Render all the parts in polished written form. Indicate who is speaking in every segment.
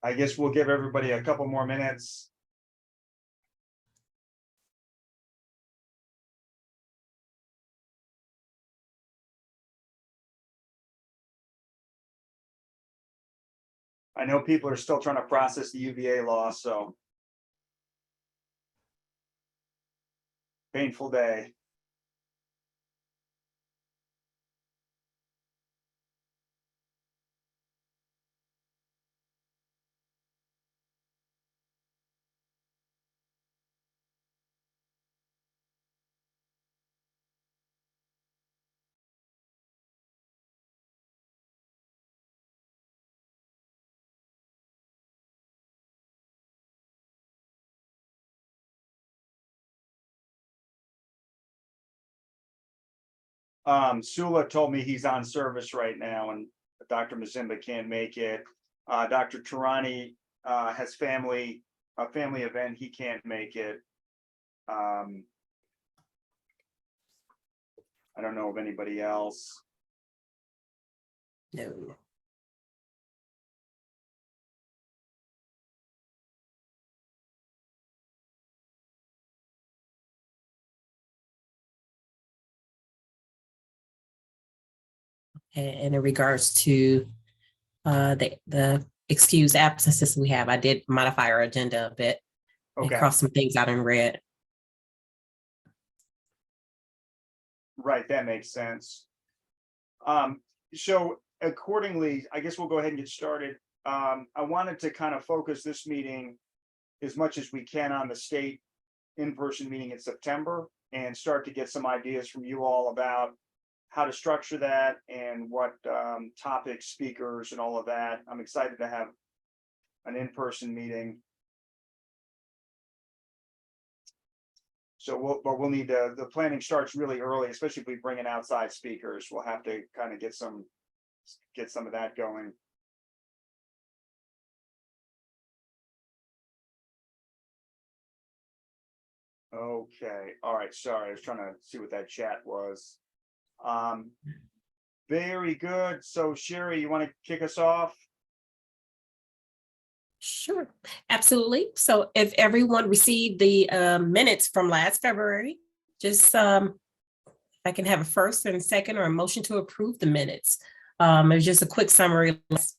Speaker 1: I guess we'll give everybody a couple more minutes. I know people are still trying to process the UVA law, so. Painful day. Sula told me he's on service right now and Dr. Mazimba can't make it. Dr. Tarani has a family event, he can't make it. I don't know of anybody else.
Speaker 2: No. And in regards to the excused absences we have, I did modify our agenda a bit and
Speaker 1: Okay,
Speaker 2: cross some things out in red.
Speaker 1: right, that makes sense. So accordingly, I guess we'll go ahead and get started. I wanted to kind of focus this meeting as much as we can on the state in-person meeting in September and start to get some ideas from you all about how to structure that and what topics, speakers, and all of that. I'm excited to have an in-person meeting. So we'll need to, the planning starts really early, especially if we bring in outside speakers. We'll have to kind of get some of that going. Okay, all right, sorry, I was trying to see what that chat was. Very good. So Sherry, you want to kick us off?
Speaker 2: Sure, absolutely. So if everyone received the minutes from last February, just if I can have a first and second or a motion to approve the minutes. It was just a quick summary.
Speaker 3: This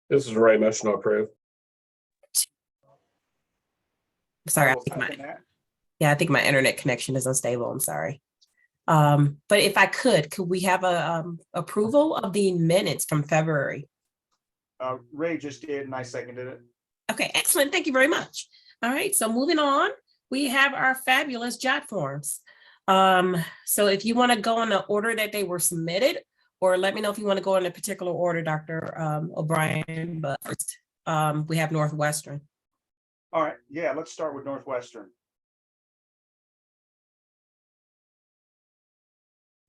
Speaker 3: is Ray, motion to approve.
Speaker 2: Sorry,
Speaker 1: I
Speaker 2: I
Speaker 1: will
Speaker 2: think
Speaker 1: second that.
Speaker 2: I think my internet connection is unstable. I'm sorry. But if I could we have a approval of the minutes from February?
Speaker 1: Ray just did and I seconded it.
Speaker 2: Okay, excellent. Thank you very much. All right, so moving on, we have our fabulous JOT forms. So if you want to go in the order that they were submitted, or let me know if you want to go in a particular order, Dr. O'Brien, but first, we have Northwestern.
Speaker 1: All right, yeah, let's start with Northwestern.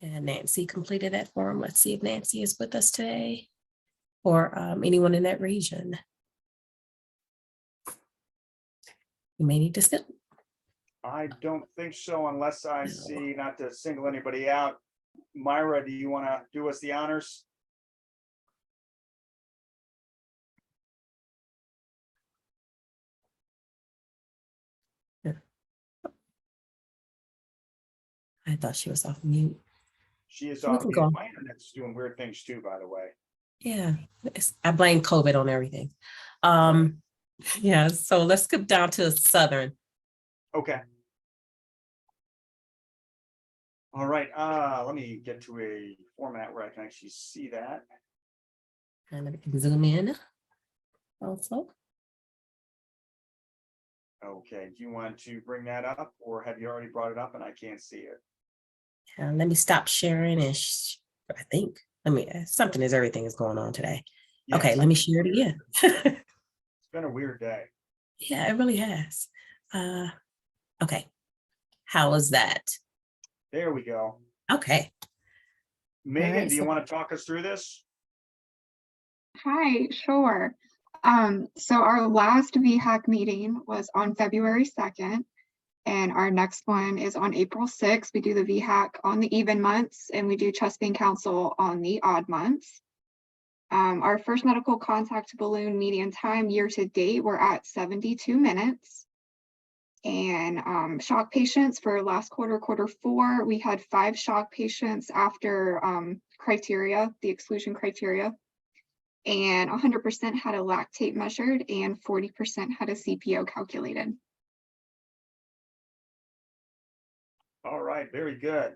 Speaker 2: And Nancy completed that form. Let's see if Nancy is with us today or anyone in that region. You may need to step.
Speaker 1: I don't think so unless I see, not to single anybody out. Myra, do you want to do us the honors?
Speaker 2: I thought she was off mute.
Speaker 1: She is
Speaker 2: We
Speaker 1: off
Speaker 2: can
Speaker 1: mute.
Speaker 2: go.
Speaker 1: My internet's doing weird things too, by the way.
Speaker 2: Yeah, I blame COVID on everything. Yeah, so let's skip down to Southern.
Speaker 1: Okay. All right, let me get to a format where I can actually see that.
Speaker 2: And I can zoom in also.
Speaker 1: Okay, do you want to bring that up or have you already brought it up and I can't see it?
Speaker 2: And let me stop sharing and I think, something is everything is going on today.
Speaker 1: Yes.
Speaker 2: Okay, let me share it again.
Speaker 1: It's been a weird day.
Speaker 2: Yeah, it really has. Okay, how is that?
Speaker 1: There we go.
Speaker 2: Okay.
Speaker 1: Megan,
Speaker 2: right,
Speaker 1: do you
Speaker 2: so-
Speaker 1: want to talk us through this?
Speaker 4: Hi, sure. So our last VHAC meeting was on February 2nd, And our next one is on April 6th. We do the VHAC on the even months, and we do chest pain council on the odd months. Our first medical contact balloon median time year to date, we're at 72 minutes. And shock patients for last quarter, quarter 4, we had 5 shock patients after criteria, the exclusion criteria. And 100% had a lactate measured and 40% had a CPO calculated.
Speaker 1: All right, very good.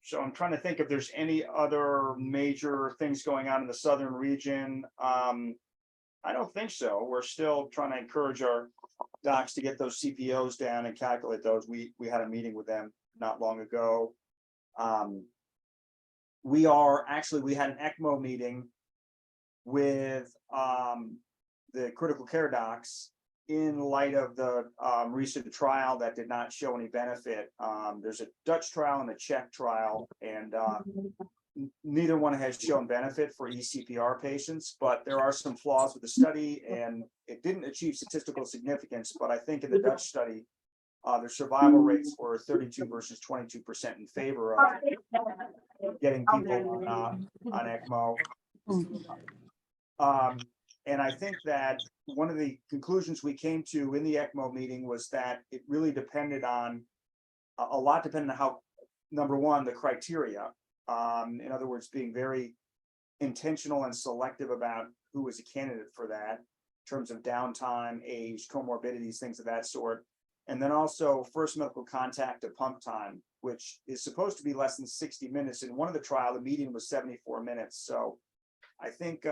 Speaker 1: So I'm trying to think if there's any other major things going on in the southern region. I don't think so. We're still trying to encourage our docs to get those CPOs down and calculate those. We had a meeting with them not long ago. We had an ECMO meeting with the critical care docs in light of the recent trial that did not show any benefit. There's a Dutch trial and a Czech trial, and neither one has shown benefit for eCPR patients, but there are some flaws with the study, and it didn't achieve statistical significance. But I think in the Dutch study, their survival rates were 32 versus 22% in favor of getting people on ECMO. And I think that one of the conclusions we came to in the ECMO meeting was that it really depended on, a lot depended on how, number one, the criteria. In other words, being very intentional and selective about who was a candidate for that in terms of downtime, age, comorbidities, things of that sort. And then also first medical contact to pump time, which is supposed to be less than 60 minutes. In one of the trial, the median was 74 minutes. So I think,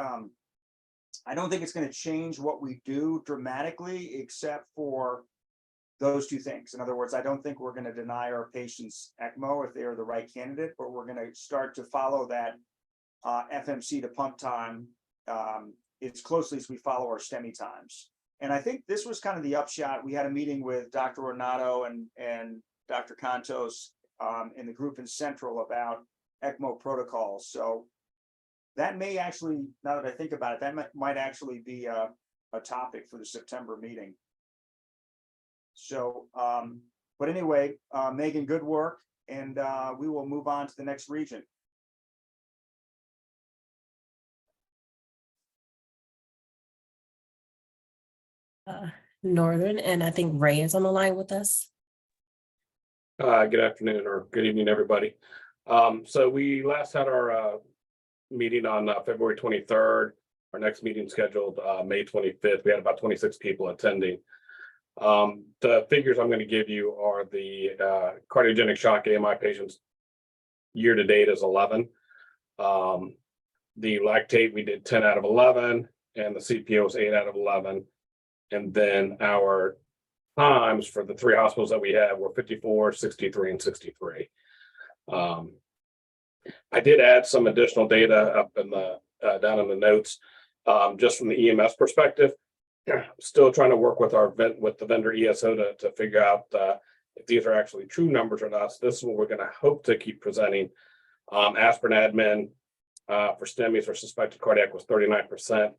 Speaker 1: I don't think it's going to change what we do dramatically, except for those two things. In other words, I don't think we're going to deny our patients ECMO if they are the right candidate, but we're going to start to follow that FMC to pump time as closely as we follow our STEMI times. And I think this was kind of the upshot. We had a meeting with Dr. Renato and Dr. Cantos in the group in Central about ECMO protocols. So that may actually, now that I think about it, that might actually be a topic for the September meeting. So, but anyway, Megan, good work, and we will move on to the next region.
Speaker 2: Northern, and I think Ray is on the line with us.
Speaker 3: Good afternoon or good evening, everybody. So we last had our meeting on February 23rd. Our next meeting scheduled May 25th. We had about 26 people attending. The figures I'm going to give you are the cardiogenic shock AMI patients year to date is 11. The lactate, we did 10 out of 11, and the CPO was 8 out of 11. And then our times for the 3 hospitals that we have were 54, 63, and 63. I did add some additional data up in the down in the notes, just from the EMS perspective. Still trying to work with the vendor ESO to figure out if these are actually true numbers or not. So this is what we're going to hope to keep presenting. Aspirin admin for STEMIs or suspected cardiac was 39%.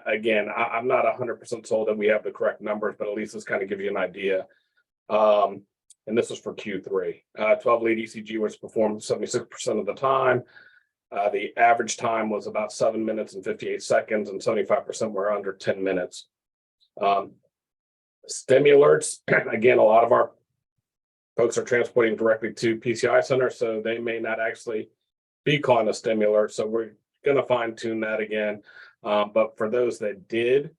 Speaker 3: Again, I'm not 100% sold that we have the correct numbers, but at least this kind of gives you an idea. And this is for Q3. 12 lead ECG was performed 76% of the time. The average time was about 7 minutes and 58 seconds, and 75% were under 10 minutes. STEMI alerts, again, a lot of our folks are transporting directly to PCI centers, so they may not actually be calling a STEMI alert. So we're going to fine tune that again. But for those that did,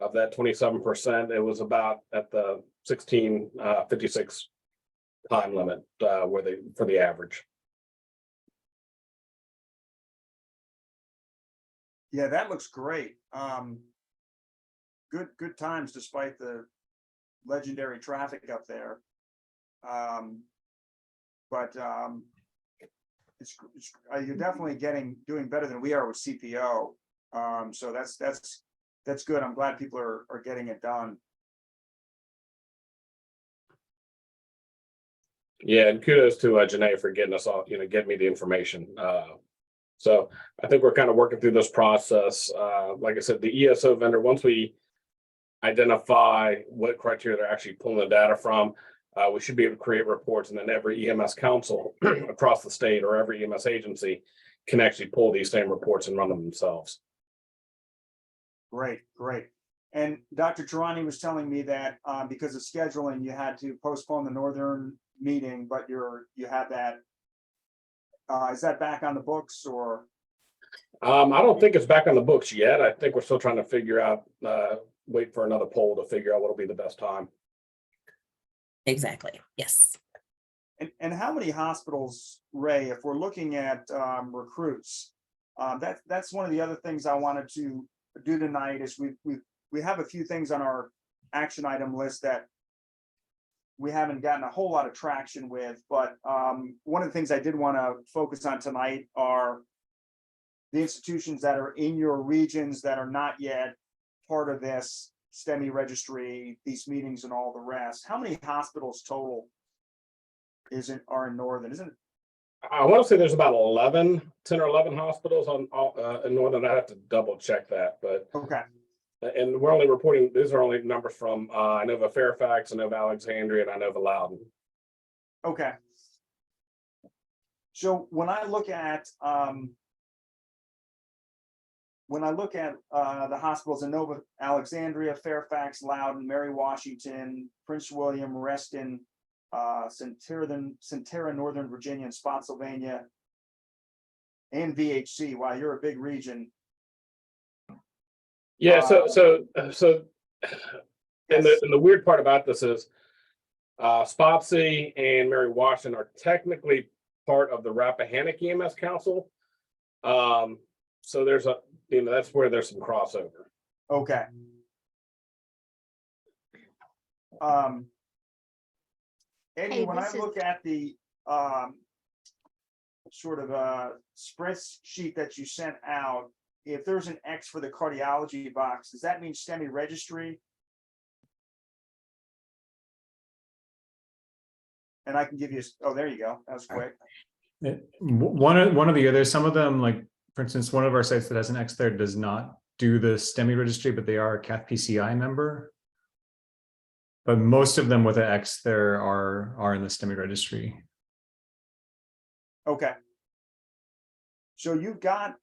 Speaker 3: of that 27%, it was about at the 1656 time limit for the average.
Speaker 1: Yeah, that looks great. Good times despite the legendary traffic up there. You're definitely doing better than we are with CPO. So that's good. I'm glad people are getting it done.
Speaker 3: Yeah, and kudos to Janae for getting us all, getting me the information. So I think we're kind of working through this process. Like I said, the ESO vendor, identify what criteria they're actually pulling the data from. We should be able to create reports, and then every EMS council across the state or every EMS agency can actually pull these same reports and run them themselves.
Speaker 1: Great, great. And Dr. Tarani was telling me that because of scheduling, you had to postpone the Northern meeting, but you had that. Is that back on the books or?
Speaker 3: I don't think it's back on the books yet. I think we're still trying to figure out, wait for another poll to figure out what'll be the best time.
Speaker 2: Exactly. Yes.
Speaker 1: And how many hospitals, Ray, if we're looking at recruits, that's one of the other things I wanted to do tonight is we have a few things on our action item list that we haven't gotten a whole lot of traction with, but one of the things I did want to focus on tonight are the institutions that are in your regions that are not yet part of this STEMI registry, these meetings and all the rest. How many hospitals total are in Northern? Isn't it?
Speaker 3: I want to say there's about 10 or 11 hospitals in Northern. I have to double check that, but
Speaker 1: Okay.
Speaker 3: and we're only reporting, these are only numbers from Inova Fairfax, Inova Alexandria, and Inova Loudon.
Speaker 1: Okay. So when I look at the hospitals in Inova Alexandria, Fairfax, Loudon, Mary Washington, Prince William, Reston, Centera, Northern Virginia, and Spotsylvania, and VHC. Wow, you're a big region.
Speaker 3: Yeah, and the weird part about this is Spotsy and Mary Washington are technically part of the Rappahannock EMS Council. So there's that's where there's some crossover.
Speaker 1: Okay. Eddie,
Speaker 5: Hey,
Speaker 1: when I look at the sort of a spreadsheet that you sent out, if there's an X for the cardiology box, does that mean STEMI registry? And I can give you, oh, there you go. That was quick.
Speaker 6: One of the others, some of them, like for instance, one of our sites that has an X there does not do the STEMI registry, but they are a CAF PCI member. But most of them with an X there are in the STEMI registry.
Speaker 1: Okay. So you've got,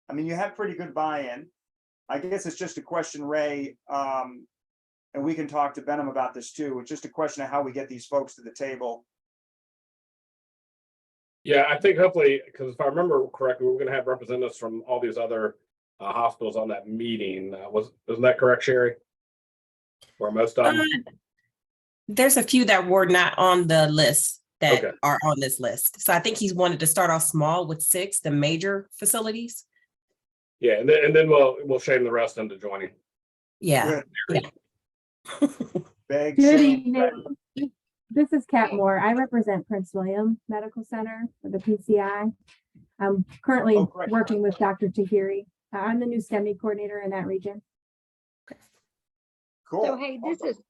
Speaker 1: I mean, you have pretty good buy-in. I guess it's just a question, Ray, and we can talk to Benham about this too. It's just a question of how we get these folks to the table.
Speaker 3: Yeah, I think hopefully, because if I remember correctly, we're going to have representatives from all these other hospitals on that meeting. Wasn't that correct, Sherry? Or most of them?
Speaker 2: There's a few that were not on the list that
Speaker 3: Okay.
Speaker 2: are on this list. So I think he's wanted to start off small with 6, the major facilities.
Speaker 3: Yeah, and then we'll shame the rest into joining.
Speaker 2: Yeah.
Speaker 1: Good. Beg,
Speaker 5: Good
Speaker 1: shame,
Speaker 5: evening. This is Kat Moore. I represent Prince William Medical Center for the PCI. I'm currently
Speaker 1: Oh, great.
Speaker 5: working with Dr. Tahiri. I'm the new STEMI coordinator in that region.
Speaker 1: Cool.
Speaker 7: So, hey,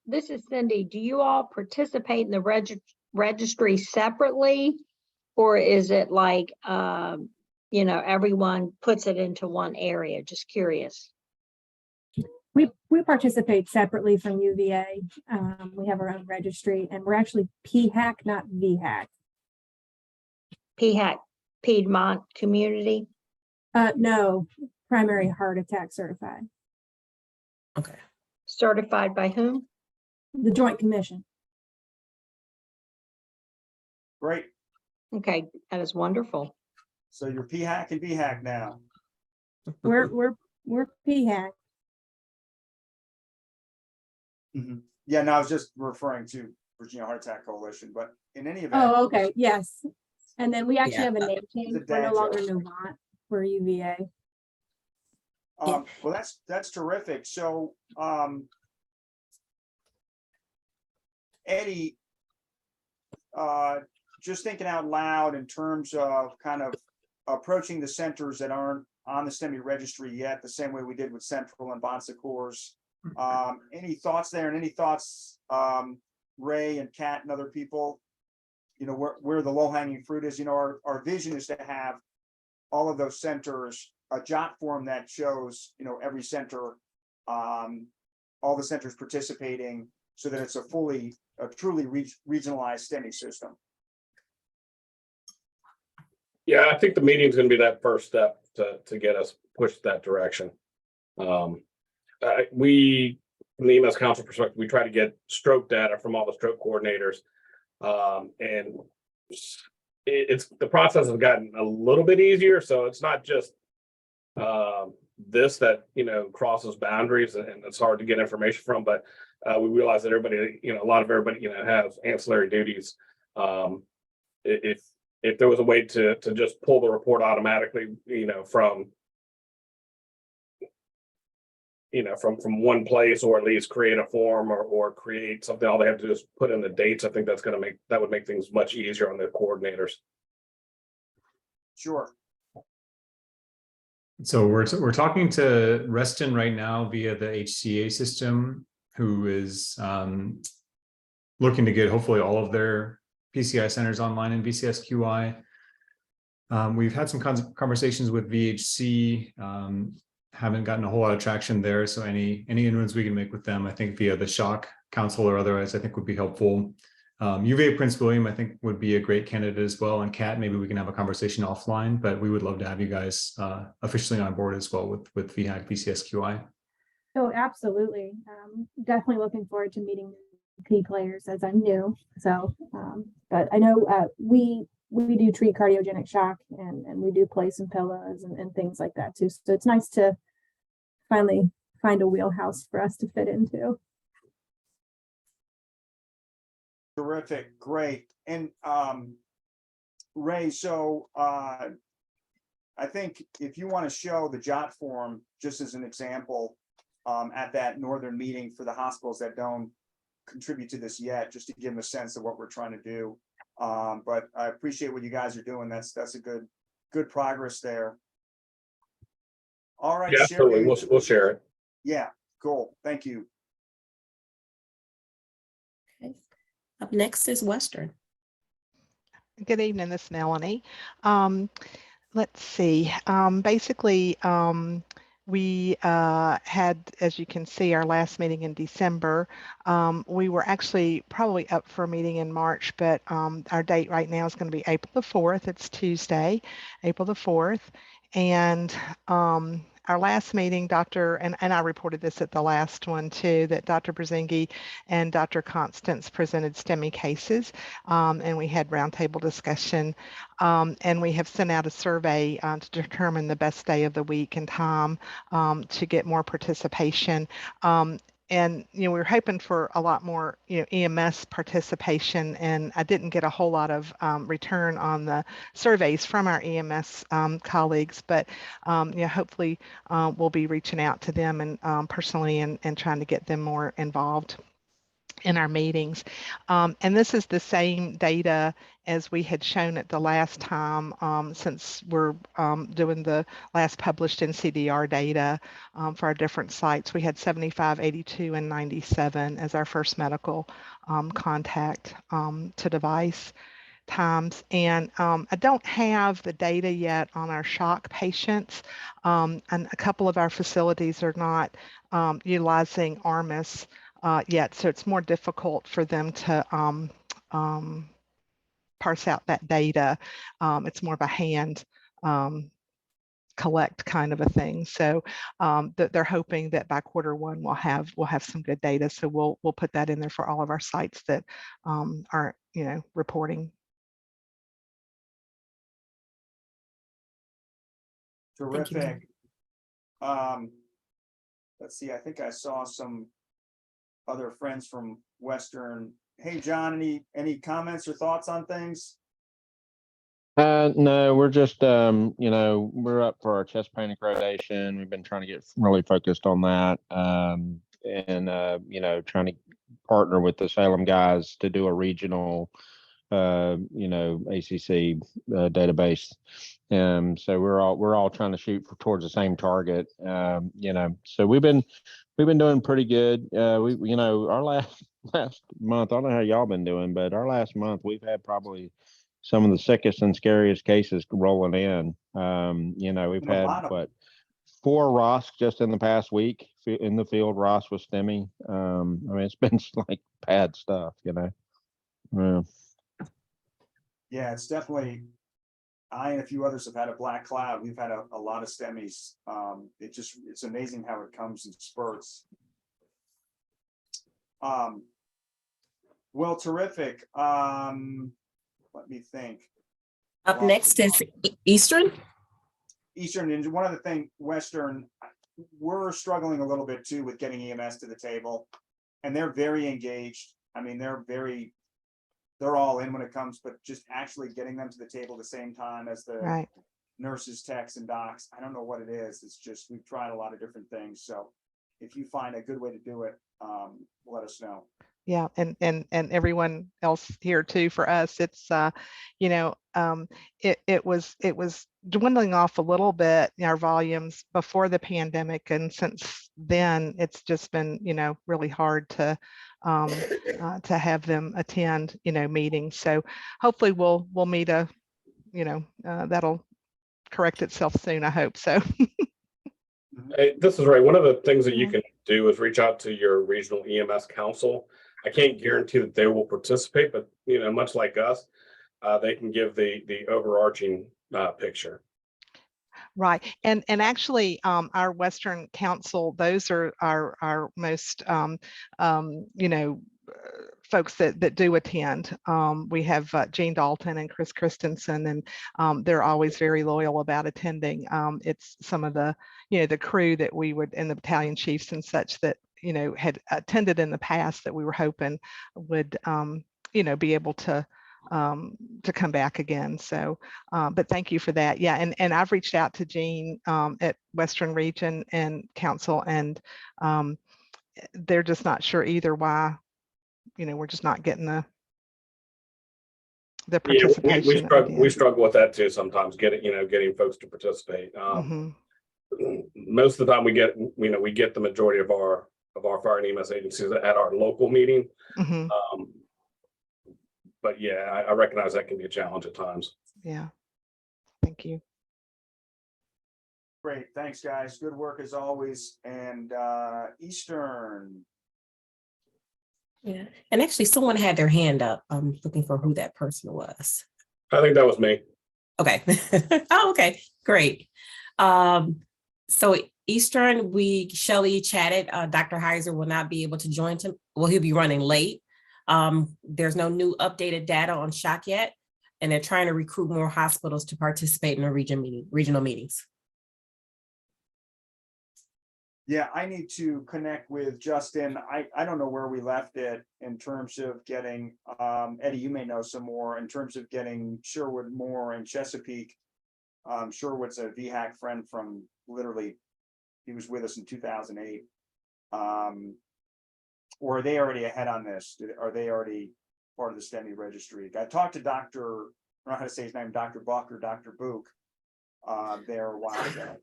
Speaker 7: this is Cindy. Do you all participate in the registry separately? Or is it like, everyone puts it into one area? Just curious.
Speaker 5: We participate separately from UVA. We have our own registry and we're actually PHAC, not VHAC.
Speaker 7: PHAC, Piedmont Community?
Speaker 5: No, primary heart attack certified.
Speaker 2: Okay.
Speaker 7: Certified by whom?
Speaker 5: The Joint Commission.
Speaker 1: Great.
Speaker 7: Okay, that is wonderful.
Speaker 1: So you're PHAC and BHAC now.
Speaker 5: We're PHAC.
Speaker 1: Yeah, no, I was just referring to Virginia Heart Attack Coalition, but in any event.
Speaker 5: Oh, okay, yes. And then we actually
Speaker 2: Yeah.
Speaker 5: have a name change.
Speaker 1: It's a
Speaker 5: We're
Speaker 1: dad
Speaker 5: no longer
Speaker 1: joke.
Speaker 5: Nuvant. We're UVA.
Speaker 1: Well, that's terrific. So, Eddie, just thinking out loud in terms of kind of approaching the centers that aren't on the STEMI registry yet, the same way we did with Central and Bon Secours. Any thoughts there, and any thoughts, Ray and Kat and other people, where the low-hanging fruit is? Our vision is to have all of those centers, a jot form that shows, every center, all the centers participating so that it's a truly regionalized STEMI system.
Speaker 3: Yeah, I think the meeting is going to be that first step to get us pushed that direction. We, from the EMS Council perspective, we try to get stroke data from all the stroke coordinators. And it's the process has gotten a little bit easier. So it's not just this that, crosses boundaries and it's hard to get information from, but we realize that everybody, a lot of everybody, has ancillary duties. If there was a way to just pull the report automatically, from one place, or at least create a form or create something, all they have to do is put in the dates. I think that would make things much easier on the coordinators.
Speaker 1: Sure.
Speaker 6: So we're talking to Reston right now via the HCA system, who is looking to get hopefully all of their PCI centers online in VCSQI. We've had some conversations with VHC, haven't gotten a whole lot of traction there. So any inroads we can make with them, I think via the SHOC Council or otherwise, I think would be helpful. UVA Prince William, I think would be a great candidate as well. And Kat, maybe we can have a conversation offline, but we would love to have you guys officially on board as well with VHAC VCSQI.
Speaker 5: Oh, absolutely. Definitely looking forward to meeting key players as I'm new. So, but I know we do treat cardiogenic shock and we do play some pillows and things like that too. So it's nice to finally find a wheelhouse for us to fit into.
Speaker 1: Terrific, great. And Ray, so I think if you want to show the JOT form, just as an example, at that northern meeting for the hospitals that don't contribute to this yet, just to give them a sense of what we're trying to do. But I appreciate what you guys are doing. That's a good progress there. All right.
Speaker 3: Yeah,
Speaker 1: Sherry.
Speaker 3: absolutely. We'll share it.
Speaker 1: Yeah, cool. Thank you.
Speaker 2: Okay. Up next is Western.
Speaker 8: Good evening, this is Melanie. Let's see. Basically, we had, as you can see, our last meeting in December. We were actually probably up for a meeting in March, but our date right now is going to be April the 4th. It's Tuesday, April the 4th. And our last meeting, and I reported this at the last one too, that Dr. Brzezinski and Dr. Constance presented STEMI cases, and we had roundtable discussion. And we have sent out a survey to determine the best day of the week and time to get more participation. And, we were hoping for a lot more, EMS participation, and I didn't get a whole lot of return on the surveys from our EMS colleagues, but, hopefully we'll be reaching out to them and personally and trying to get them more involved in our meetings. And this is the same data as we had shown at the last time, since we're doing the last published NCDR data for our different sites. We had 75, 82, and 97 as our first medical contact to device times. And I don't have the data yet on our shock patients. And a couple of our facilities are not utilizing ARMIS yet, so it's more difficult for them to parse out that data. It's more of a hand collect kind of a thing. So they're hoping that by Q1 we'll have some good data. So we'll put that in there for all of our sites that aren't reporting.
Speaker 1: Terrific. Let's see, I think I saw some other friends from Western. Hey, John, any comments or thoughts on things?
Speaker 9: No, we're just, we're up for our chest pain accreditation. We've been trying to get really focused on that. Trying to partner with the Salem guys to do a regional, ACC database. So we're all trying to shoot towards the same target. So we've been doing pretty good. Our last month, I don't know how y'all been doing, but our last month we've had probably some of the sickest and scariest cases rolling in. We've had 4 ROSC just in the past week in the field, Ross with STEMI. I mean, it's been like bad stuff, you know. Yeah.
Speaker 1: Yeah, it's definitely, I and a few others have had a black cloud. We've had a lot of STEMIs. It's amazing how it comes in spurts. Well, terrific. Let me think.
Speaker 2: Up
Speaker 1: Well,
Speaker 2: next is Eastern.
Speaker 1: Eastern, and one other thing, Western, we're struggling a little bit too with getting EMS to the table. And they're very engaged. I mean, they're all in when it comes, but just actually getting them to the table at the same time as the
Speaker 8: Right.
Speaker 1: nurses, techs, and docs. I don't know what it is. It's just, we've tried a lot of different things. So if you find a good way to do it, let us know.
Speaker 8: Yeah, and everyone else here too. For us, it's you know, it was dwindling off a little bit, our volumes before the pandemic, and since then it's just been, you know, really hard to have them attend, you know, meetings. So hopefully we'll meet a, you know, that'll correct itself soon. I hope so.
Speaker 3: Hey, this is Ray. One of the things that you
Speaker 8: Yeah.
Speaker 3: can do is reach out to your regional EMS council. I can't guarantee that they will participate, but you know, much like us, they can give the overarching picture.
Speaker 8: Right. And actually, our Western Council, those are our most, you know, folks that do attend. We have Gene Dalton and Chris Christensen, and they're always very loyal about attending. It's some of the, you know, the crew that we would, and the battalion chiefs and such that, you know, had attended in the past that we were hoping would, you know, be able to come back again. So, but thank you for that. Yeah, and I've reached out to Gene at Western Region and Council, and they're just not sure either why, you know, we're just not getting the participation.
Speaker 3: We struggle with that too sometimes, getting folks to participate. Most of the time we get the majority of our fire and EMS agencies at our local meeting. But yeah, I recognize that can be a challenge at times.
Speaker 8: Yeah, thank you.
Speaker 1: Great, thanks, guys. Good work as always. And Eastern.
Speaker 2: Yeah, and actually someone had their hand up. I'm looking for who that person was.
Speaker 3: I think that was me.
Speaker 2: Okay. Oh, okay, great. So Eastern, Shelley chatted, Dr. Heiser will not be able to join him. Well, he'll be running late. There's no new updated data on VHAC yet, and they're trying to recruit more hospitals to participate in the regional meetings.
Speaker 1: Yeah, I need to connect with Justin. I don't know where we left it in terms of getting, Eddie, you may know some more in terms of getting Sherwood Moore and Chesapeake. Sherwood's a VHAC friend from literally, he was with us in 2008. Or are they already ahead on this? Are they already part of the STEMI registry? I talked to Dr., I don't know how to say his name, Dr. Buck or Dr. Book there a while ago.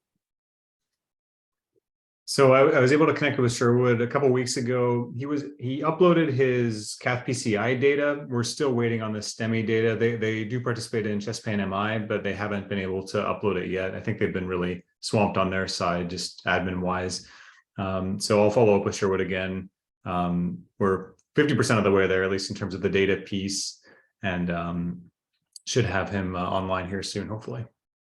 Speaker 6: So I was able to connect with Sherwood a couple weeks ago. He uploaded his cath PCI data. We're still waiting on the STEMI data. They do participate in ChestPan MI, but they haven't been able to upload it yet. I think they've been really swamped on their side, just admin wise. So I'll follow up with Sherwood again. We're 50% of the way there, at least in terms of the data piece, and should have him online here soon, hopefully.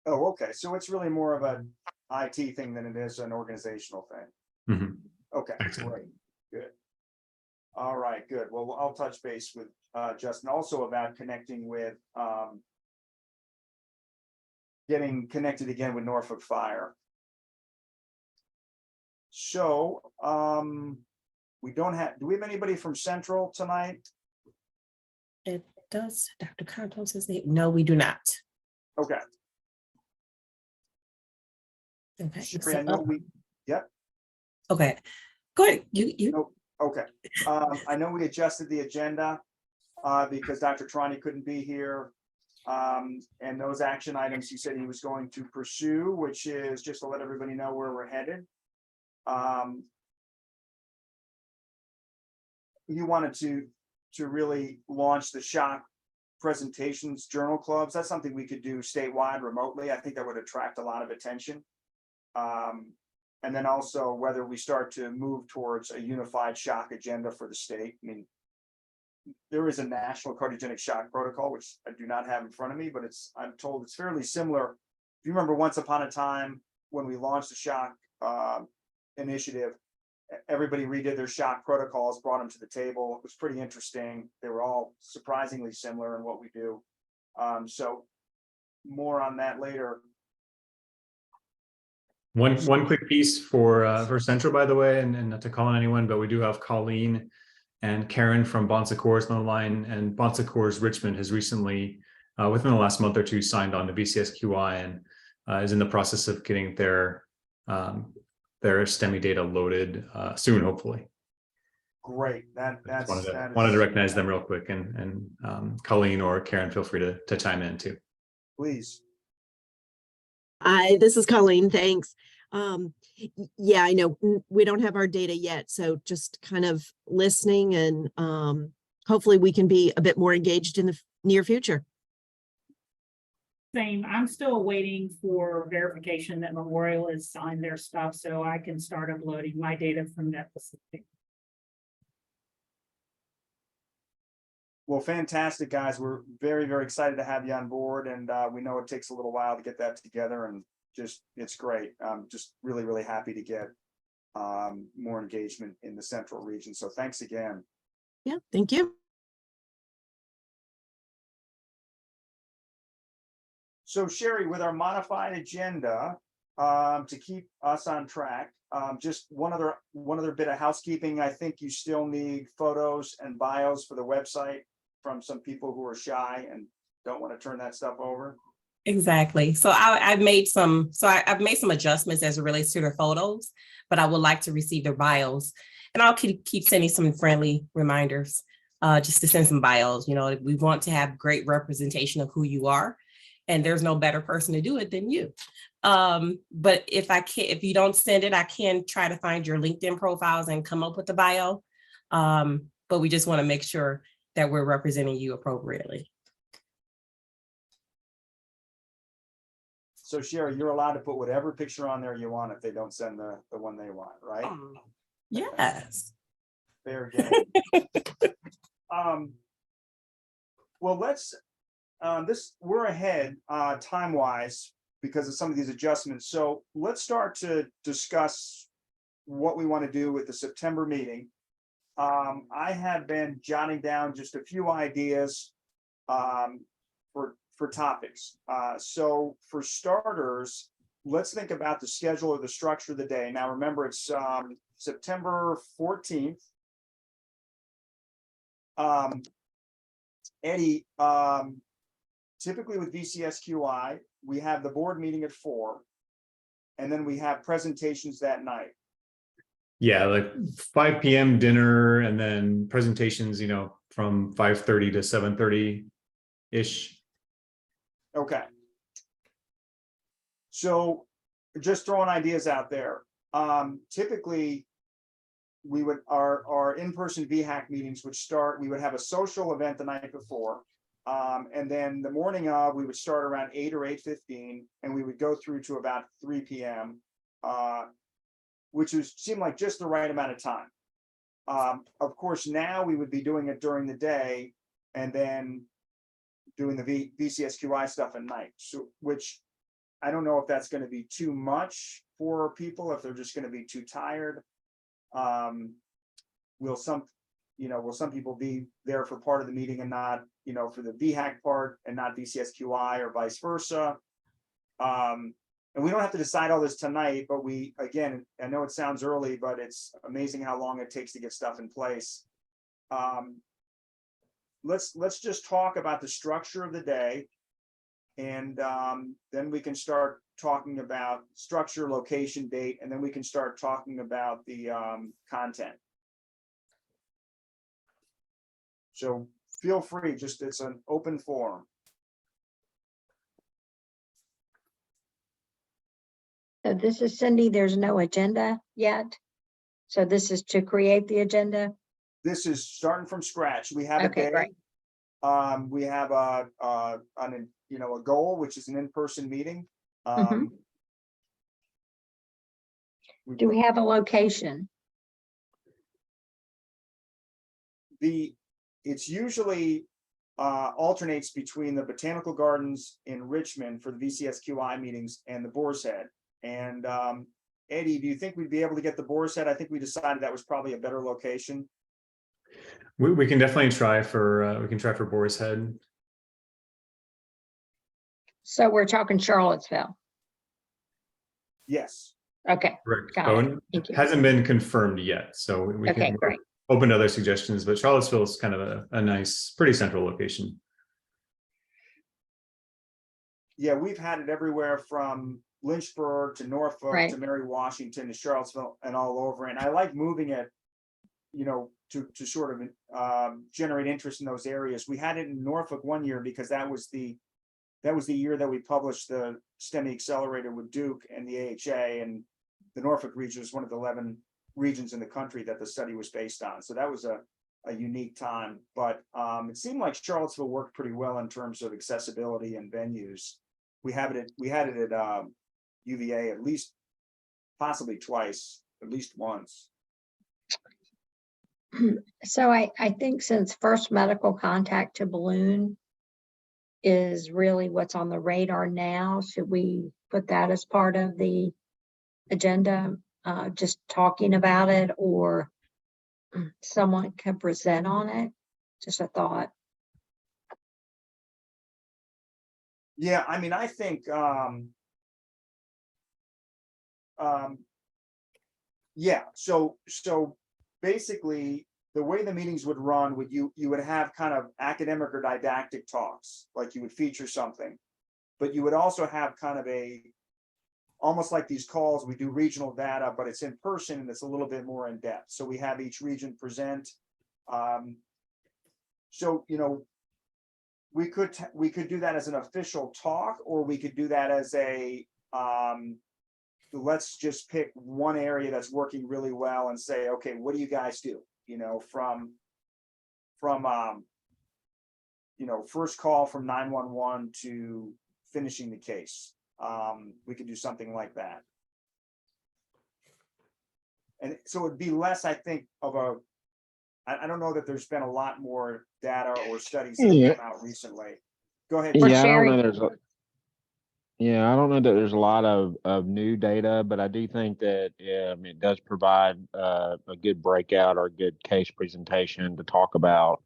Speaker 1: Oh, okay. So it's really more of an IT thing than it is an organizational thing.
Speaker 6: Mm-hmm.
Speaker 1: Okay,
Speaker 6: Excellent.
Speaker 1: great, good. All right, good. Well, I'll touch base with Justin also about connecting with getting connected again with Norfolk Fire. So we don't have, do we have anybody from Central tonight?
Speaker 2: It does, Dr. Contos says no, we do not.
Speaker 1: Okay.
Speaker 2: Okay.
Speaker 1: Sherry, I know we, yep.
Speaker 2: Okay, go ahead. You.
Speaker 1: Okay. I know we adjusted the agenda because Dr. Trani couldn't be here. And those action items he said he was going to pursue, which is just to let everybody know where we're headed. You wanted to really launch the SHOC presentations journal clubs. That's something we could do statewide remotely. I think that would attract a lot of attention. And And then also whether we start to move towards a unified shock agenda for the state. I mean, there is a national cardiogenic shock protocol, which I do not have in front of me, but I'm told it's fairly similar. If you remember once upon a time when we launched the shock initiative, everybody redid their shock protocols, brought them to the table. It was pretty interesting. They were all surprisingly similar in what we do. So more on that later.
Speaker 6: One quick piece for Central, by the way, and not to call on anyone, but we do have Colleen and Karen from Bon Secours on the line, and Bon Secours Richmond has recently, within the last month or two, signed on to VCSQI and is in the process of getting their STEMI data loaded soon, hopefully.
Speaker 1: Great. That's
Speaker 6: wanted to recognize them real quick, and Colleen or Karen, feel free to chime in too.
Speaker 1: Please.
Speaker 10: Hi, this is Colleen. Thanks. Yeah, I know we don't have our data yet, so just kind of listening, and hopefully we can be a bit more engaged in the near future.
Speaker 11: Same. I'm still waiting for verification that Memorial has signed their stuff so I can start uploading my data from that facility.
Speaker 1: Well, fantastic, guys. We're very, very excited to have you on board, and we know it takes a little while to get that together, and just it's great. I'm just really, really happy to get more engagement in the central region. So thanks again.
Speaker 10: Yeah, thank you.
Speaker 1: So Sherry, with our modified agenda, to keep us on track, just one other bit of housekeeping. I think you still need photos and bios for the website from some people who are shy and don't want to turn that stuff over.
Speaker 2: Exactly. So I've made some adjustments as it relates to their photos, but I would like to receive their bios, and I'll keep sending some friendly reminders just to send some bios. You know, we want to have great representation of who you are, and there's no better person to do it than you. But if you don't send it, I can try to find your LinkedIn profiles and come up with the bio. But we just want to make sure that we're representing you appropriately.
Speaker 1: So Sherry, you're allowed to put whatever picture on there you want if they don't send the one they want, right?
Speaker 2: Yes.
Speaker 1: Fair game. Well, let's we're ahead time-wise because of some of these adjustments. So let's start to discuss what we want to do with the September meeting. I have been jotting down just a few ideas for topics. So for starters, let's think about the schedule or the structure of the day. Now, remember, it's September 14th. Eddie, typically with VCSQI, we have the board meeting at 4, and then we have presentations that night.
Speaker 6: Yeah, like 5 p.m. dinner, and then presentations, you know, from 5:30 to 7:30-ish.
Speaker 1: Okay. So just throwing ideas out there. Typically, we would our in-person VHAC meetings would start. We would have a social event the night before, and then the morning of we would start around 8 or 8:15, and we would go through to about 3 p.m. Which seemed like just the right amount of time. Of course, now we would be doing it during the day, and then doing the VCSQI stuff at night. So, which I don't know if that's going to be too much for people, if they're just going to be too tired. Will some people be there for part of the meeting and not, for the VHAC part and not VCSQI, or vice versa? And we don't have to decide all this tonight, but again, I know it sounds early, but it's amazing how long it takes to get stuff in place. Let's just talk about the structure of the day, and then we can start talking about structure, location, date, and then we can start talking about the content. So feel free, it's an open forum.
Speaker 7: So this is Cindy. There's no agenda yet. So this is to create the agenda.
Speaker 1: This is starting from scratch. We have a
Speaker 7: Okay,
Speaker 1: day.
Speaker 7: great.
Speaker 1: We have a goal, which is an in-person meeting.
Speaker 7: Do we have a location?
Speaker 1: It's usually alternates between the Botanical Gardens in Richmond for the VCSQI meetings and the Boar's Head. And Eddie, do you think we'd be able to get the Boar's Head? I think we decided that was probably a better location.
Speaker 6: We can definitely try for Boar's Head.
Speaker 7: So we're talking Charlottesville.
Speaker 1: Yes.
Speaker 7: Okay,
Speaker 6: Correct.
Speaker 7: got
Speaker 6: Oh,
Speaker 7: it.
Speaker 6: and
Speaker 7: Thank you.
Speaker 6: hasn't been confirmed yet, so we
Speaker 7: Okay,
Speaker 6: can
Speaker 7: great.
Speaker 6: open to other suggestions, but Charlottesville is kind of a nice, pretty central location.
Speaker 1: Yeah, we've had it everywhere from Lynchburg to Norfolk
Speaker 7: Right.
Speaker 1: to Mary Washington to Charlottesville and all over. And I like moving it, to sort of generate interest in those areas. We had it in Norfolk one year because that was the year that we published the STEMI Accelerator with Duke and the AHA, and the Norfolk region is one of the 11 regions in the country that the study was based on. So that was a unique time, but it seemed like Charlottesville worked pretty well in terms of accessibility and venues. We had it at UVA at least, possibly twice, at least once.
Speaker 7: So I think since first medical contact to balloon is really what's on the radar now, should we put that as part of the agenda? Just talking about it, or someone can present on it? Just a thought.
Speaker 1: Yeah, I mean, I think yeah, so basically the way the meetings would run would you would have kind of academic or didactic talks, like you would feature something, but you would also have kind of almost like these calls, we do regional data, but it's in person and it's a little bit more in depth. So we have each region present. So, we could do that as an official talk, or we could do that as a, let's just pick one area that's working really well and say, okay, what do you guys do? From first call from 911 to finishing the case. We could do something like that. And so it'd be less, I think, I don't know that there's been a lot more data or studies that have come out recently. Go ahead.
Speaker 7: For
Speaker 9: Yeah, I don't
Speaker 7: sharing.
Speaker 9: know. I don't know that there's a lot of new data, but I do think that it does provide a good breakout or a good case presentation to talk about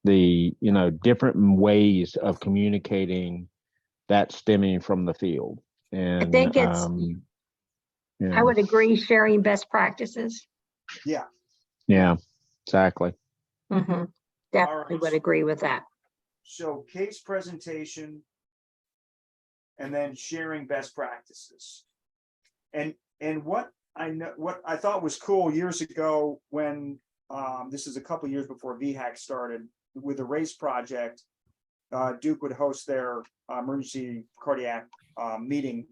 Speaker 9: the different ways of communicating that stemming from from the field. And
Speaker 7: I think it's, I would agree, sharing best practices.
Speaker 1: Yeah.
Speaker 9: Yeah, exactly.
Speaker 7: Mm-hmm. Definitely would agree with that.
Speaker 1: So case presentation and then sharing best practices. And what I thought was cool years ago when this is a couple years before VHAC started with the RACE project, Duke would host their emergency cardiac meeting,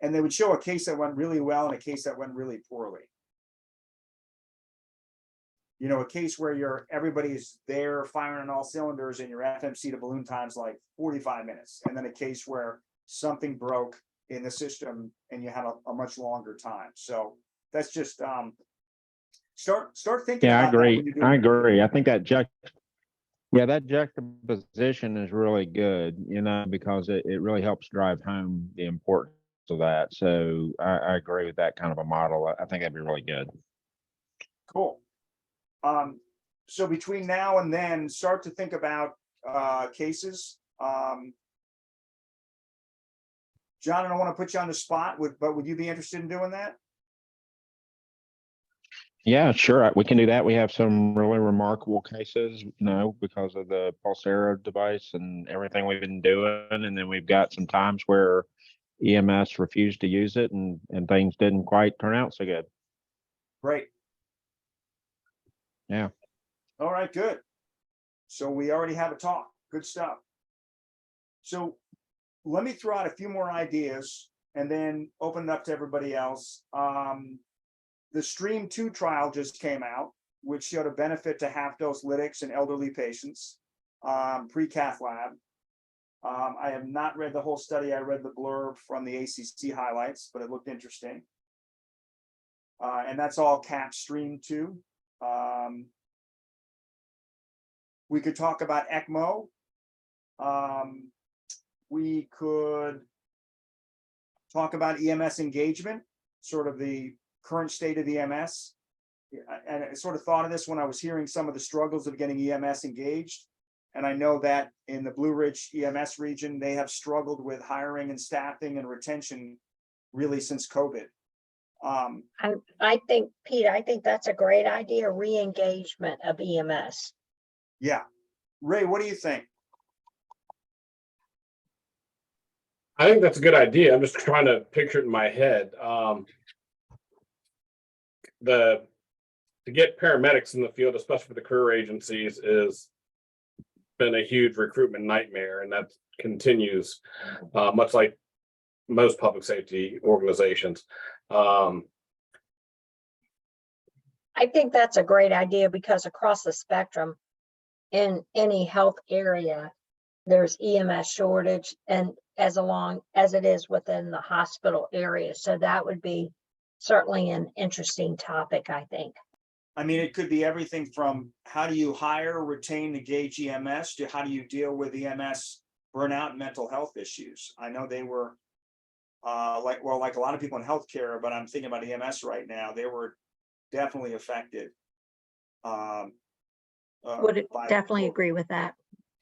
Speaker 1: and they would show a case that went really well and a case that went really poorly. A case where everybody's there firing on all cylinders and your FMC to balloon time's like 45 minutes. And then a case where something broke in the system and you had a much longer time. So that's just start thinking.
Speaker 9: Yeah, I
Speaker 1: about
Speaker 9: agree. I agree. I think that
Speaker 1: that
Speaker 9: juxtaposition is really good, because it really helps drive home the importance of that. So I agree with that kind of a model. I think that'd be really good.
Speaker 1: Cool. So between now and then, start to think about cases. John, I don't want to put you on the spot, but would you be interested in doing that?
Speaker 9: Yeah, sure. We can do that. We have some really remarkable cases, because of the Pulsera device and everything we've been doing. And then we've got some times where EMS refused to use it and things didn't quite turn out so good.
Speaker 1: Great.
Speaker 9: Yeah.
Speaker 1: All right, good. So we already have a talk. Good stuff. So let me throw out a few more ideas and then open it up to everybody else. The STREAM 2 trial just came out, which showed a benefit to half-dose lytics in elderly patients, pre-cath lab. I have not read the whole study. I read the blurb from the ACC highlights, but it looked interesting. And that's all cap stream too. We could talk about ECMO. We could talk about EMS engagement, sort of the current state of EMS. And I sort of thought of this when I was hearing some of the struggles of getting EMS engaged. And I know that in the Blue Ridge EMS region, they have struggled with hiring and staffing and retention really since COVID.
Speaker 7: I think, Pete, I think that's a great idea, re-engagement of EMS.
Speaker 1: Yeah. Ray, what do you think?
Speaker 3: I think that's a good idea. I'm just trying to picture it in my head. To get paramedics in the field, especially for the career agencies, is been a huge recruitment nightmare, and that continues, much like most public safety organizations.
Speaker 7: I think that's a great idea because across the spectrum, in any health area, there's EMS shortage, and as long as it is within the hospital area. So that would be certainly an interesting topic, I think.
Speaker 1: I mean, it could be everything from how do you hire, retain, engage EMS to how do you deal with EMS burnout and mental health issues. I know they were like a lot of people in healthcare, but I'm thinking about EMS right now. They were definitely affected.
Speaker 7: Would definitely agree with that.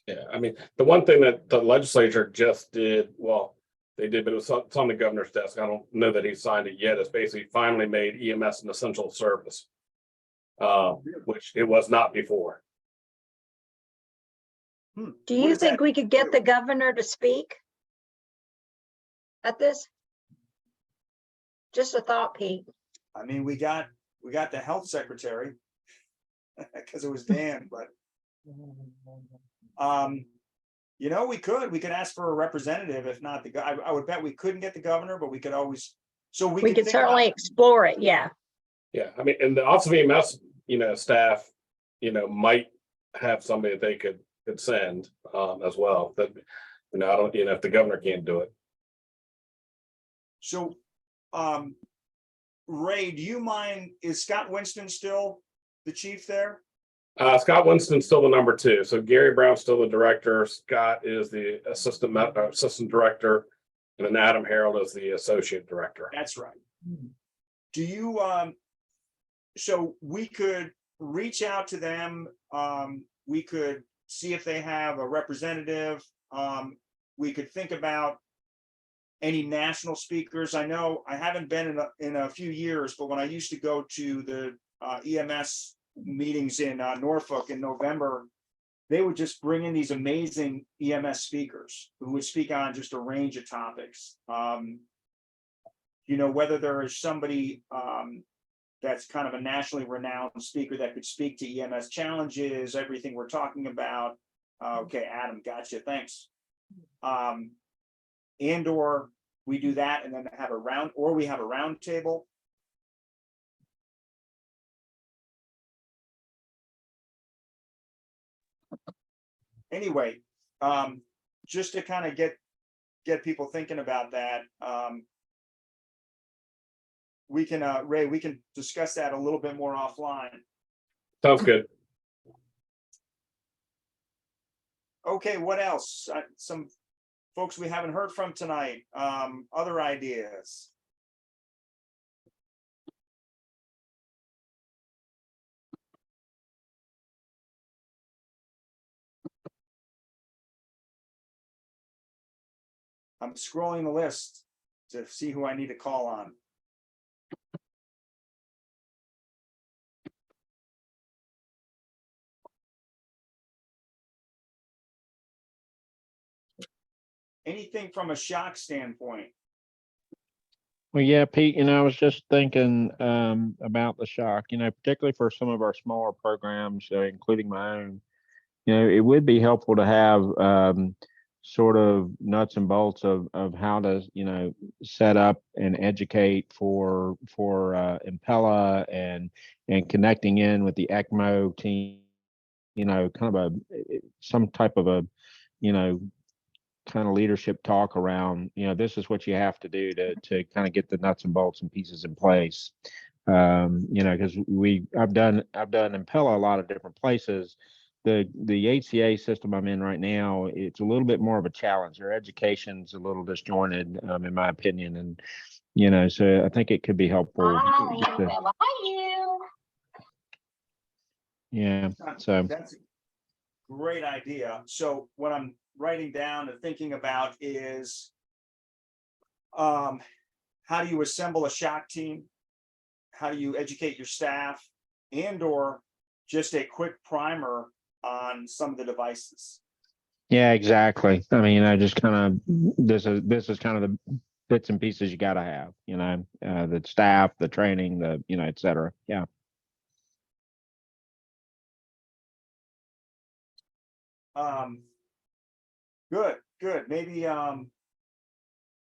Speaker 3: Yeah, I mean, the one thing that the legislature just did, well, they did, but it's on the governor's desk. I don't know that he signed it yet. It's basically finally made EMS an essential service, which it was not before.
Speaker 7: Do you think we could get the governor to speak at this? Just a thought, Pete.
Speaker 1: I mean, we got the health secretary because it was Dan, but you know, we could ask for a representative, if not the I would bet we couldn't get the governor, but we could always, so we
Speaker 7: could certainly explore it. Yeah.
Speaker 3: Yeah, I mean, and the Office of EMS, staff, might have somebody that they could send as well. That, I don't, if the governor can't do it.
Speaker 1: So, Ray, do you mind, is Scott Winston still the chief there?
Speaker 3: Scott Winston's still the number 2. So Gary Brown's still the director. Scott is the assistant director, and then Adam Harold is the associate director.
Speaker 1: That's right. Do you, so we could reach out to them. We could see if they have a representative. We could think about any national speakers. I know I haven't been in a few years, but when I used to go to the EMS meetings in Norfolk in November, they would just bring in these amazing EMS speakers who would speak on just a range of topics. Whether there is somebody that's kind of a nationally renowned speaker that could speak to EMS challenges, everything we're talking about. Okay, Adam, gotcha, thanks. And or we do that and then have we have a round table. Anyway, just to kind of get people thinking about that, we can, Ray, we can discuss that a little bit more offline.
Speaker 3: Sounds good.
Speaker 1: Okay, what else? Some folks we haven't heard from tonight. Other ideas? I'm scrolling the list to see who I need to call on. Anything from a shock standpoint?
Speaker 9: Well, yeah, Pete, I was just thinking about the shock, particularly for some of our smaller programs, including my own, it would be helpful to have sort of nuts and bolts of how to, set up and educate for Impella and connecting in with the ECMO team, kind of some type of a, kind of leadership talk around, this is what you have to do to kind of get the nuts and bolts and pieces in place. You know, because I've done Impella a lot of different places. The HCA system I'm in right now, it's a little bit more of a challenge. Their education's a little disjointed, in my opinion, and you know, so I think it could be helpful. Yeah. So
Speaker 1: That's a great idea. So what I'm writing down and thinking about is how do you assemble a shock team? How do you educate your staff, and or just a quick primer on some of the devices?
Speaker 9: yeah, exactly. I mean, I just kind of this is kind of the bits and pieces you got to have. You know, the staff, the training, the et cetera. Yeah.
Speaker 1: Good, good. Maybe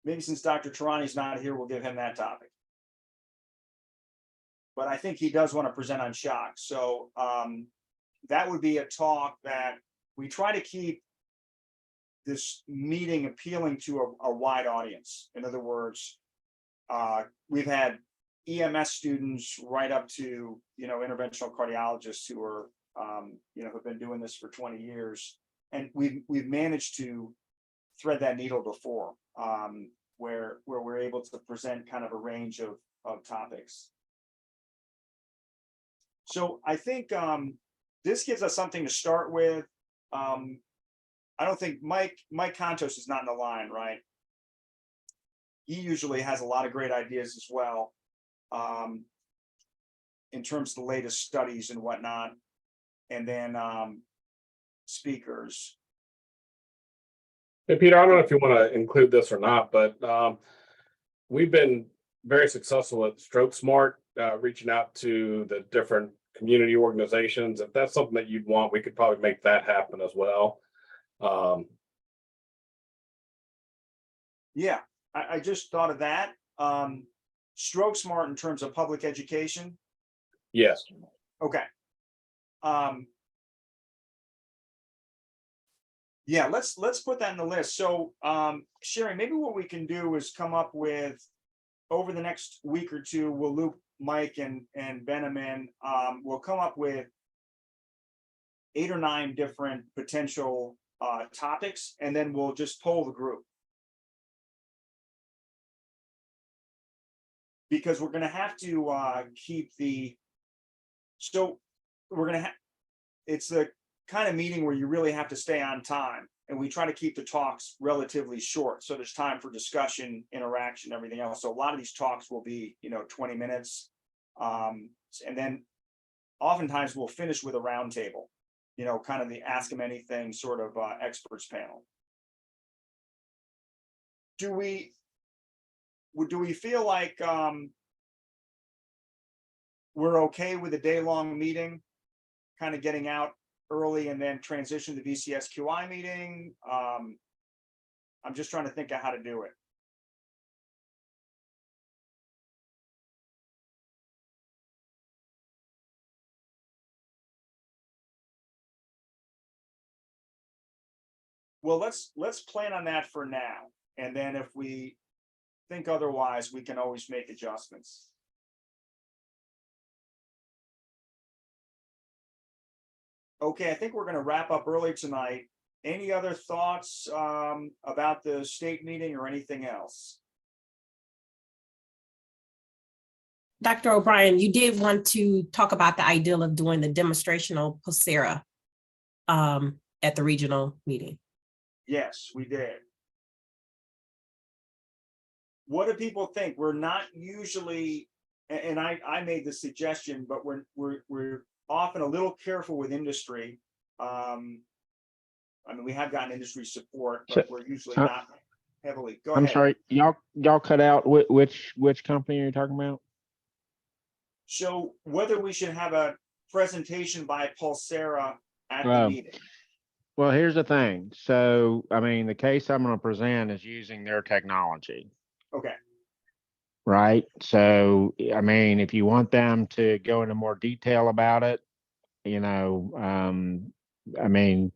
Speaker 1: maybe since Dr. Tarani's not here, we'll give him that topic. But I think he does want to present on shock. So that would be a talk that we try to keep this meeting appealing to a wide audience. In other words, we've had EMS students right up to, interventional cardiologists who are, have been doing this for 20 years. And we've managed to thread that needle before, where we're able to present kind of a range of topics. So I think this gives us something to start with. I don't think Mike Contos is not in the line, right? He usually has a lot of great ideas as well, in terms of the latest studies and whatnot. And then speakers.
Speaker 3: Hey, Peter, I don't know if you want to include this or not, but we've been very successful at Stroke Smart, reaching out to the different community organizations. If that's something that you'd want, we could probably make that happen as well.
Speaker 1: Yeah, I just thought of that. Stroke Smart in terms of public education.
Speaker 3: Yes.
Speaker 1: Okay. Yeah, let's put that in the list. So Sherry, maybe what we can do is come up with, over the next week or two, we'll loop Mike and Benham in. We'll come up with 8 or 9 different potential topics, and then we'll just poll the group. Because we're going to have to keep it's the kind of meeting where you really have to stay on time, and we try to keep the talks relatively short, so there's time for discussion, interaction, everything else. So a lot of these talks will be 20 minutes, and then oftentimes we'll finish with a roundtable, kind of the ask them anything sort of experts panel. Do we feel like we're okay with a day-long meeting, kind of getting out early and then transition to VCS QI meeting? I'm just trying to think of how to do it. Well, let's plan on that for now. And then if we think otherwise, we can always make adjustments. Okay, I think we're going to wrap up early tonight. Any other thoughts about the state meeting or anything else?
Speaker 2: Dr. O'Brien, you did want to talk about the ideal of doing the demonstrational Pulsera at the regional meeting.
Speaker 1: Yes, we did. What do people think? We're not usually, and I made the suggestion, but we're often a little careful with industry. I mean, we have gotten industry support, but we're usually not heavily. Go ahead.
Speaker 9: I'm sorry, y'all cut out which company are you talking about?
Speaker 1: So whether we should have a presentation by Pulsera at the meeting.
Speaker 9: Well, here's the thing. So, I mean, the case I'm going to present is using their technology.
Speaker 1: Okay.
Speaker 9: Right. So, I mean, if you want them to go into more detail about it, I mean,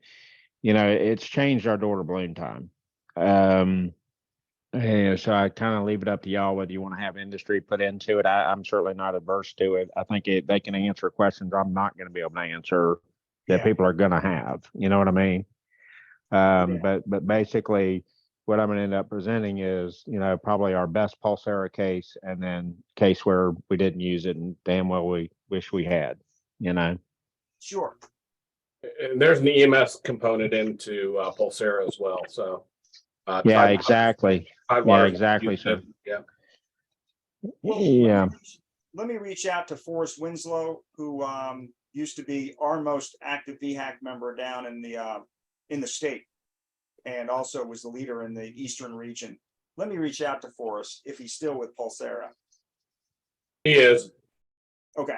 Speaker 9: it's changed our door to balloon time. Yeah, so I kind of leave it up to y'all whether you want to have industry put into it. I'm certainly not adverse to it. I think they can answer questions I'm not going to be able to answer that
Speaker 1: Yeah.
Speaker 9: people are going to have. You know what I mean? But basically, what I'm going to end up presenting is, probably our best Pulsera case, and then case where we didn't use it and damn well we wish we had.
Speaker 1: Sure.
Speaker 3: And there's an EMS component into Pulsera as well, so.
Speaker 9: Yeah,
Speaker 3: Tide-
Speaker 9: exactly.
Speaker 3: Tidewater-
Speaker 9: exactly. So
Speaker 3: Yeah.
Speaker 1: Well,
Speaker 9: yeah.
Speaker 1: Let me reach out to Forrest Winslow, who used to be our most active VHAC member down in the state, and also was the leader in the eastern region. Let me reach out to Forrest if he's still with Pulsera.
Speaker 3: He is.
Speaker 1: Okay.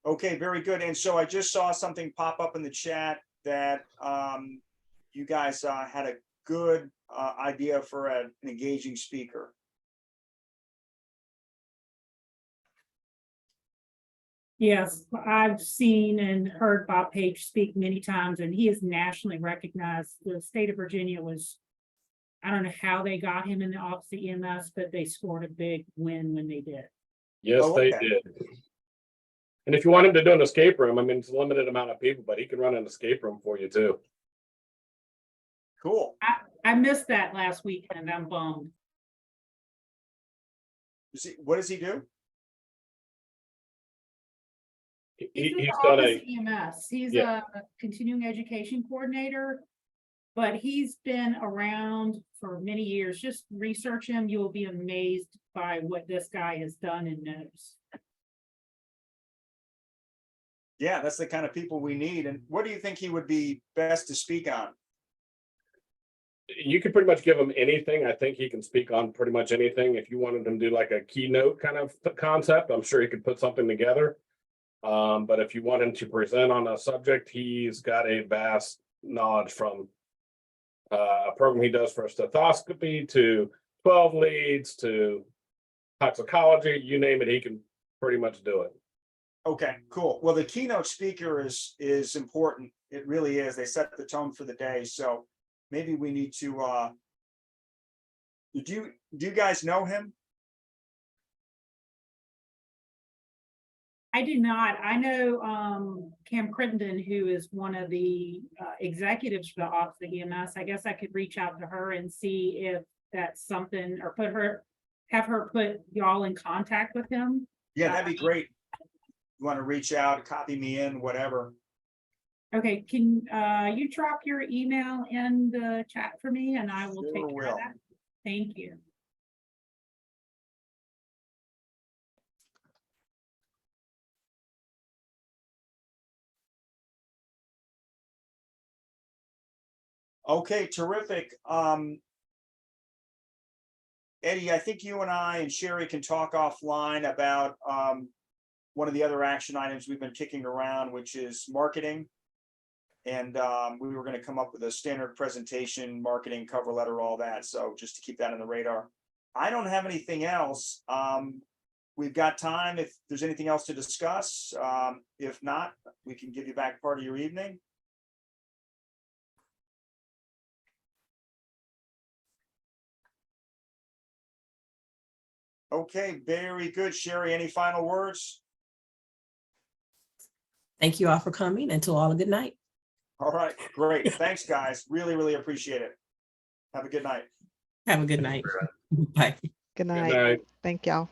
Speaker 1: Okay, very good. And so I just saw something pop up in the chat that you guys had a good idea for an engaging speaker.
Speaker 11: Yes, I've seen and heard Bob Page speak many times, and he is nationally recognized. The state of Virginia was, I don't know how they got him in the Office of EMS, but they scored a big win when they did.
Speaker 3: Yes,
Speaker 1: Oh,
Speaker 3: they
Speaker 1: okay.
Speaker 3: did. And if you want him to do an escape room, I mean, it's a limited amount of people, but he can run an escape room for you too.
Speaker 1: Cool.
Speaker 11: I missed that last weekend. I'm bummed.
Speaker 1: What does he do?
Speaker 11: He's in the
Speaker 3: He's done
Speaker 11: Office
Speaker 3: a,
Speaker 11: of EMS. He's
Speaker 3: Yeah.
Speaker 11: a continuing education coordinator, but he's been around for many years. Just research him. You will be amazed by what this guy has done and knows.
Speaker 1: Yeah, that's the kind of people we need. And what do you think he would be best to speak on?
Speaker 3: you could pretty much give him anything. I think he can speak on pretty much anything. If you wanted him to do like a keynote kind of concept, I'm sure he could put something together. But if you want him to present on a subject, he's got a vast knowledge from a program he does for stethoscopy to 12 leads to toxicology, you name it, he can pretty much do it.
Speaker 1: Okay, cool. Well, the keynote speaker is important. It really is. They set the tone for the day. So maybe we need to do you guys know him?
Speaker 11: I do not. I know Cam Crittenden, who is one of the executives for the Office of EMS. I guess I could reach out to her and see if that's something, or have her put y'all in contact with him.
Speaker 1: Yeah, that'd be great. You want to reach out, copy me in, whatever.
Speaker 11: Okay, can you drop your email in the chat for me and I will
Speaker 1: Sure
Speaker 11: take care of
Speaker 1: will.
Speaker 11: that? Thank you.
Speaker 1: Okay, terrific. Eddie, I think you and I and Sherry can talk offline about one of the other action items we've been kicking around, which is marketing. And we were going to come up with a standard presentation, marketing, cover letter, all that. So just to keep that on the radar. I don't have anything else. We've got time if there's anything else to discuss. If not, we can give you back part of your evening. Okay, very good. Sherry, any final words?
Speaker 2: Thank you all for coming, and to all a good night.
Speaker 1: All right, great. Thanks, guys. Really, really appreciate it. Have a good night.
Speaker 2: Have a good night. Bye.
Speaker 8: Good
Speaker 3: Good
Speaker 8: night.
Speaker 3: night.
Speaker 8: Thank y'all.